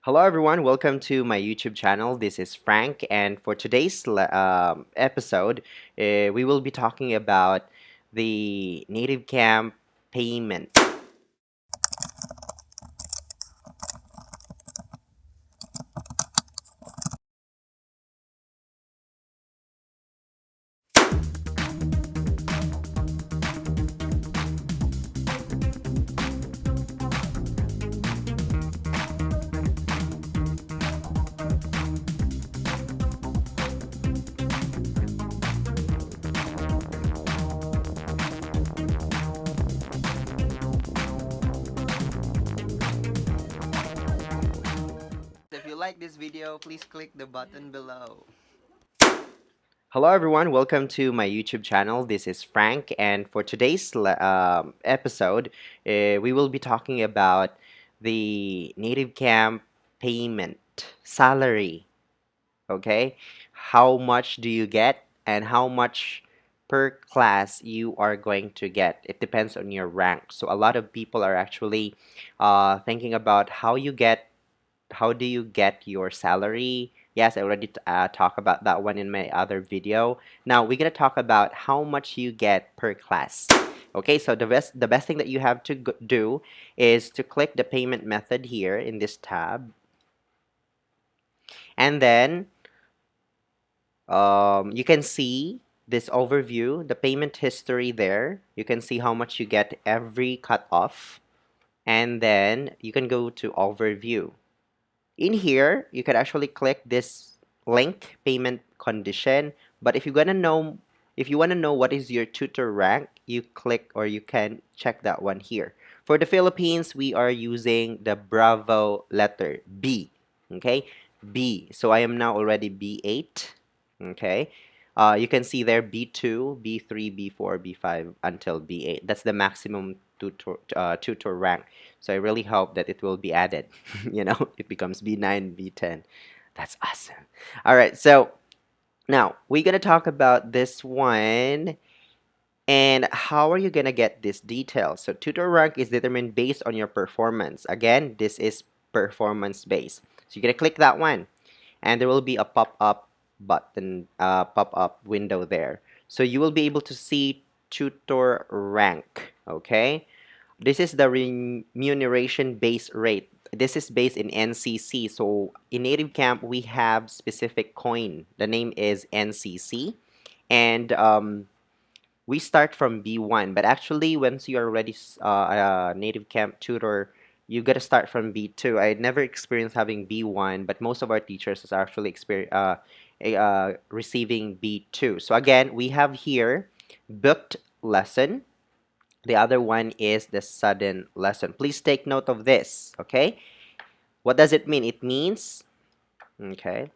Hello everyone, welcome to my YouTube channel. This is Frank, and for today's episode, we will be talking about the NativeCamp payment. If you like this video, please click the button below. Hello everyone, welcome to my YouTube channel. This is Frank, and for today's episode, we will be talking about the NativeCamp payment salary. Okay, how much do you get and how much per class you are going to get? It depends on your rank. So a lot of people are actually thinking about how do you get your salary. Yes, I already talked about that one in my other video. Now we're gonna talk about how much you get per class. Okay, so the best thing that you have to do is to click the payment method here in this tab, and then you can see this overview, the payment history there. You can see how much you get every cutoff, and then you can go to overview. In here, you can actually click this link payment condition. But if you want to know what is your tutor rank, you click or you can check that one here. For the Philippines, we are using the Bravo letter B. Okay, B. So I am now already B8. Okay. You can see there B2, B3, B4, B5 until B8. That's the maximum tutor rank. So I really hope that it will be added. It becomes B9, B10. That's awesome. All right, so now we're gonna talk about this one and how are you gonna get this detail. So tutor rank is determined based on your performance. Again, this is performance based. So you're gonna click that one, and there will be a pop-up button, pop-up window there. So you will be able to see tutor rank. Okay. This is the remuneration base rate. This is based in NCC. So in NativeCamp, we have specific coin. The name is NCC. And we start from B1. But actually, once you are already a NativeCamp tutor, you got to start from B2. I never experienced having B1, but most of our teachers is actually receiving B2. So again, we have here booked lesson. The other one is the sudden lesson. Please take note of this, okay? What does it mean? It means, okay,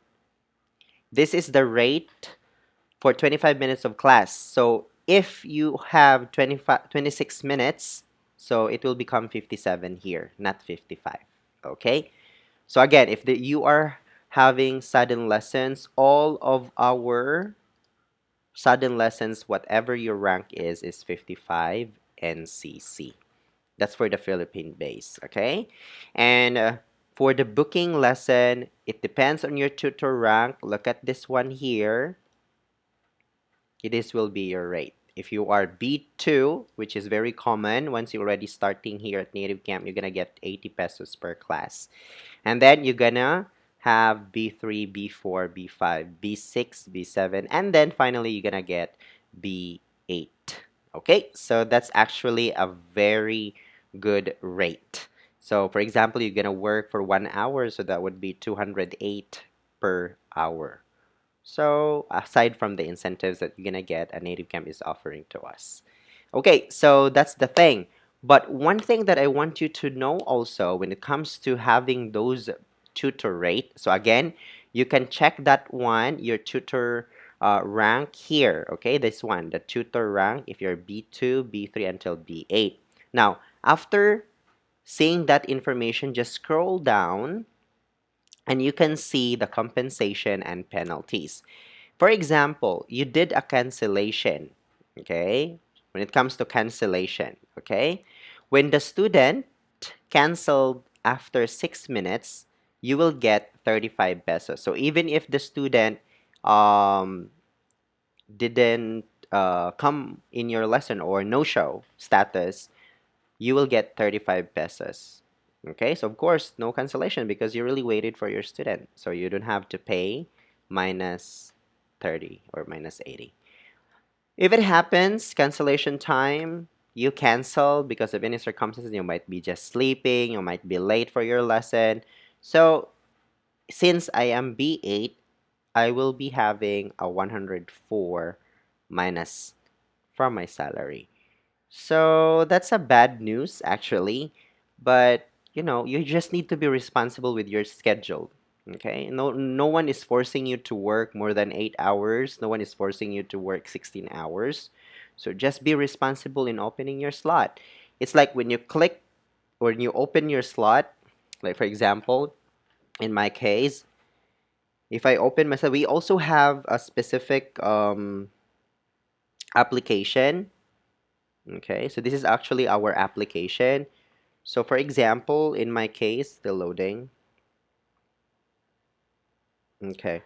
this is the rate for 25 minutes of class. So if you have 26 minutes, so it will become 57 here, not 55, okay? So again, if you are having sudden lessons, all of our sudden lessons, whatever your rank is 55 NCC. That's for the Philippine base, okay? And for the booking lesson, it depends on your tutor rank. Look at this one here. This will be your rate. If you are B2, which is very common, once you're already starting here at NativeCamp, you're gonna get 80 pesos per class. And then you're gonna have B3, B4, B5, B6, B7, and then finally you're gonna get B8. Okay, so that's actually a very good rate. So for example, you're gonna work for 1 hour, so that would be 208 per hour. So aside from the incentives that you're gonna get, a NativeCamp is offering to us. Okay, so that's the thing. But one thing that I want you to know also when it comes to having those tutor rate, so again, you can check that one, your tutor rank here, okay? This one, the tutor rank, if you're B2, B3 until B8. Now, after seeing that information, just scroll down and you can see the compensation and penalties. For example, you did a cancellation, okay? When it comes to cancellation, okay? When the student canceled after 6 minutes, you will get 35 pesos. So even if the student um, didn't come in your lesson or no show status, you will get 35 pesos. Okay, so of course, no cancellation because you really waited for your student. So you don't have to pay minus 30 or minus 80. If it happens, cancellation time, you cancel because of any circumstances. You might be just sleeping, you might be late for your lesson. So since I am B8, I will be having a 104 minus from my salary. So that's a bad news actually, but you just need to be responsible with your schedule. Okay? No one is forcing you to work more than 8 hours. No one is forcing you to work 16 hours. So just be responsible in opening your slot. It's like when you click or when you open your slot, like for example, in my case, if I open myself, we also have a specific application. Okay, so this is actually our application. So for example, in my case, still loading. Okay,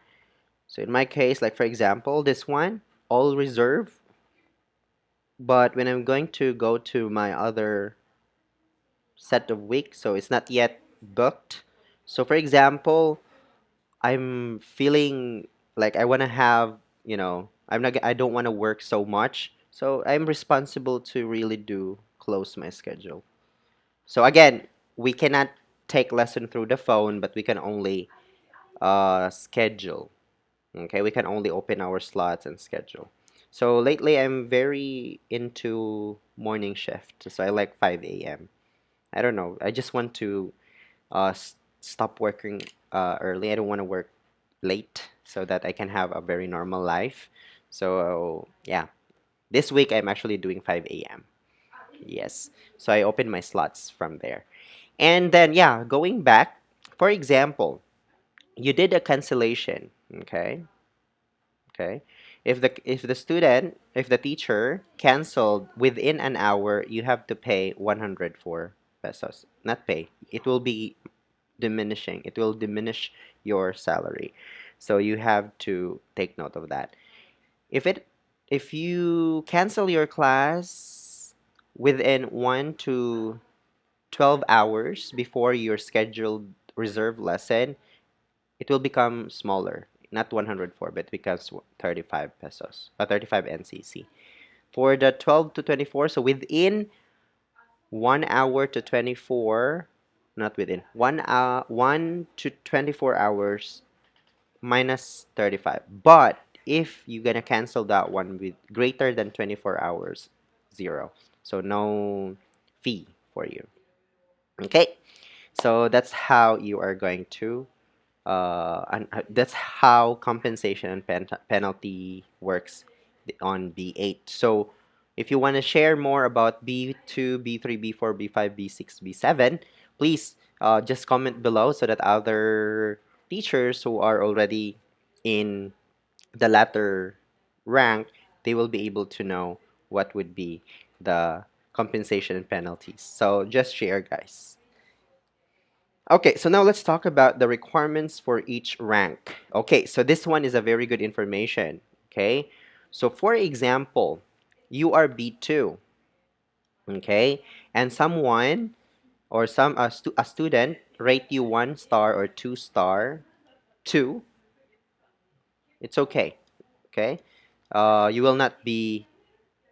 so in my case, like for example, this one, all reserve. But when I'm going to go to my other set of weeks, so it's not yet booked. So for example, I'm feeling like I want to have, I don't want to work so much. So I'm responsible to really do close my schedule. So again, we cannot take lesson through the phone, but we can only schedule. Okay, we can only open our slots and schedule. So lately, I'm very into morning shift. So I like 5 a.m. I don't know. I just want to stop working early. I don't want to work late so that I can have a very normal life. So yeah, this week I'm actually doing 5 a.m. Yes. So I open my slots from there. And then yeah, going back, for example, you did a cancellation, okay? Okay. If the teacher canceled within an hour, you have to pay 104 pesos. Not pay. It will be diminishing. It will diminish your salary. So you have to take note of that. If it if you cancel your class within 1 to 12 hours before your scheduled reserve lesson, it will become smaller. Not 104, but it becomes 35 pesos, 35 NCC. For the 12 to 24, so within 1 hour to 24, not within, 1 to 24 hours, minus 35. But if you're gonna cancel that one with greater than 24 hours, zero. So no fee for you. Okay? So that's how you are going to and that's how compensation and penalty works on B8. So if you want to share more about B2, B3, B4, B5, B6, B7, please just comment below so that other teachers who are already in the latter rank, they will be able to know what would be the compensation and penalties. So just share, guys. Okay, so now let's talk about the requirements for each rank. Okay, so this one is a very good information. Okay, so for example, you are B2, okay, and someone or a student rate you 1 star or 2 star, 2, it's okay. Okay, you will not be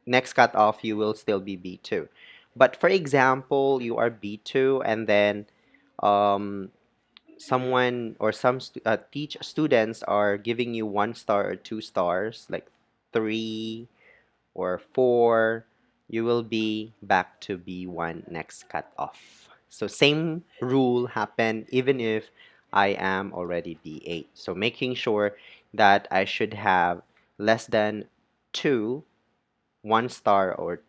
next cut off. You will still be B2. But for example, you are B2 and then um, someone or some teach students are giving you 1 star or 2 stars, like 3 or 4, you will be back to B1 next cut off. So same rule happen even if I am already B8. So making sure that I should have less than 2 1 star or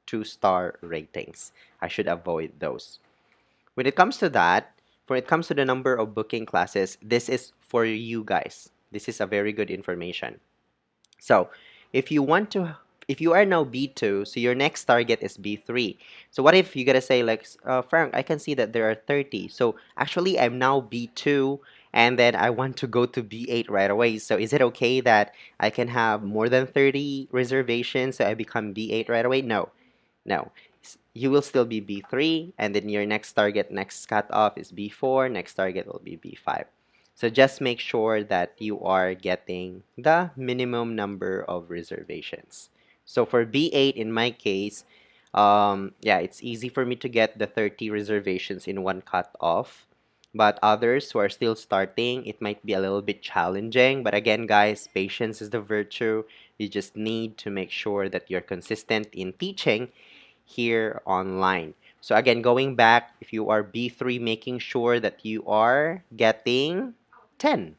2 star ratings. I should avoid those. When it comes to that, when it comes to the number of booking classes, this is for you guys. This is a very good information. So, if you want to if you are now B2, so your next target is B3. So what if you gotta say like, Frank, I can see that there are 30. So actually, I'm now B2, and then I want to go to B8 right away. So is it okay that I can have more than 30 reservations so I become B8 right away? No, no. You will still be B3, and then your next target, next cutoff is B4, next target will be B5. So just make sure that you are getting the minimum number of reservations. So for B8, in my case, yeah, it's easy for me to get the 30 reservations in one cutoff. But others who are still starting, it might be a little bit challenging. But again, guys, patience is the virtue. You just need to make sure that you're consistent in teaching here online. So again, going back, if you are B3, making sure that you are getting 10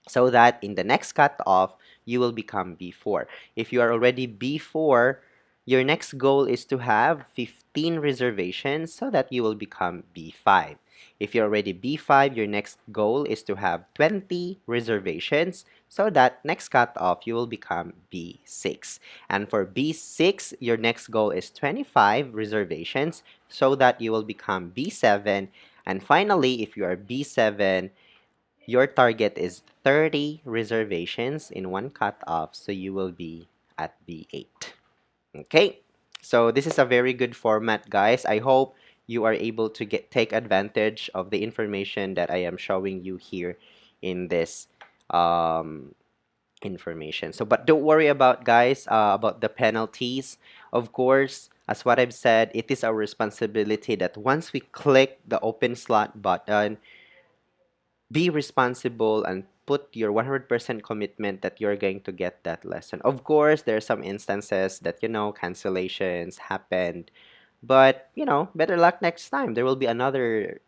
so that in the next cutoff, you will become B4. If you are already B4, your next goal is to have 15 reservations so that you will become B5. If you're already B5, your next goal is to have 20 reservations so that next cutoff, you will become B6. And for B6, your next goal is 25 reservations so that you will become B7. And finally, if you are B7, your target is 30 reservations in one cutoff, so you will be at B8. Okay, so this is a very good format, guys. I hope you are able to take advantage of the information that I am showing you here in this information. So, but don't worry about, guys, about the penalties. Of course, as what I've said, it is our responsibility that once we click the open slot button, be responsible and put your 100% commitment that you're going to get that lesson. Of course, there are some instances that, cancellations happened, but, better luck next time. There will be another,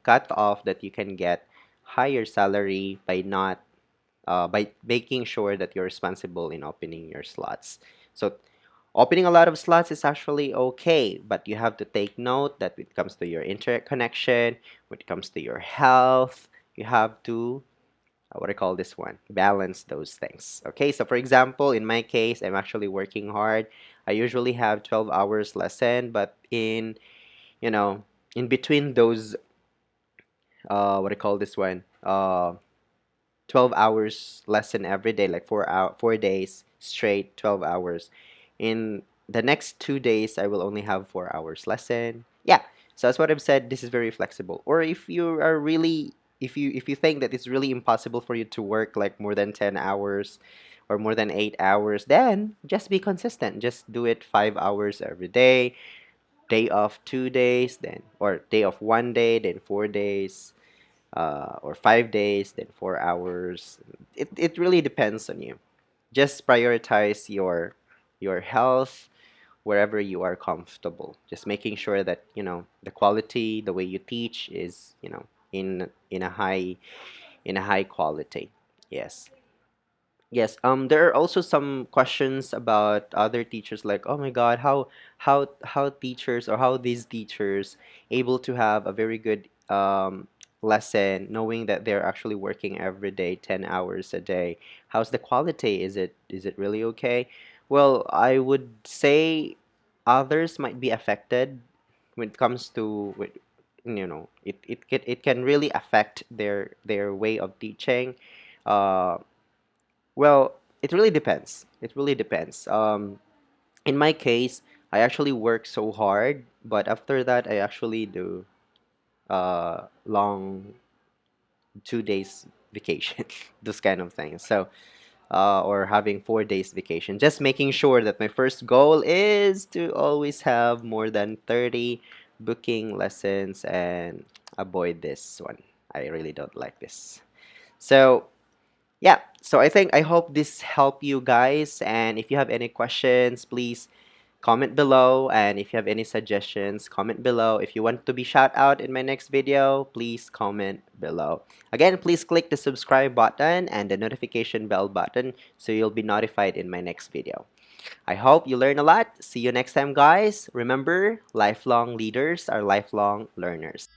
cut off that you can get higher salary by not, by making sure that you're responsible in opening your slots. So, opening a lot of slots is actually okay, but you have to take note that when it comes to your internet connection, when it comes to your health, you have to, what I call this one, balance those things. Okay, so for example, in my case, I'm actually working hard. I usually have 12 hours lesson, but you know, in between those, what I call this one, 12 hours lesson every day, like 4 days straight, 12 hours. In the next 2 days, I will only have 4 hours lesson. Yeah, so that's what I've said. This is very flexible. Or if you are really, if you think that it's really impossible for you to work like more than 10 hours or more than 8 hours, then just be consistent. Just do it 5 hours every day. Day off 2 days, then or day off 1 day, then 4 days, or 5 days, then 4 hours. It really depends on you. Just prioritize your health wherever you are comfortable. Just making sure that the quality, the way you teach is in a high quality. Yes. Yes, there are also some questions about other teachers like, oh my God, how teachers or how these teachers able to have a very good lesson knowing that they're actually working every day 10 hours a day. How's the quality? Is it really okay? Well, I would say others might be affected when it comes to it can really affect their way of teaching. Uh, well, it really depends. It really depends. In my case, I actually work so hard, but after that, I actually do long 2 days vacation, those kind of things. So, or having 4 days vacation. Just making sure that my first goal is to always have more than 30 booking lessons and avoid this one. I really don't like this. So, yeah, so I hope this helped you guys, and if you have any questions, please comment below, and if you have any suggestions, comment below. If you want to be shout out in my next video, please comment below. Again, please click the subscribe button and the notification bell button so you'll be notified in my next video. I hope you learn a lot. See you next time, guys. Remember, lifelong leaders are lifelong learners.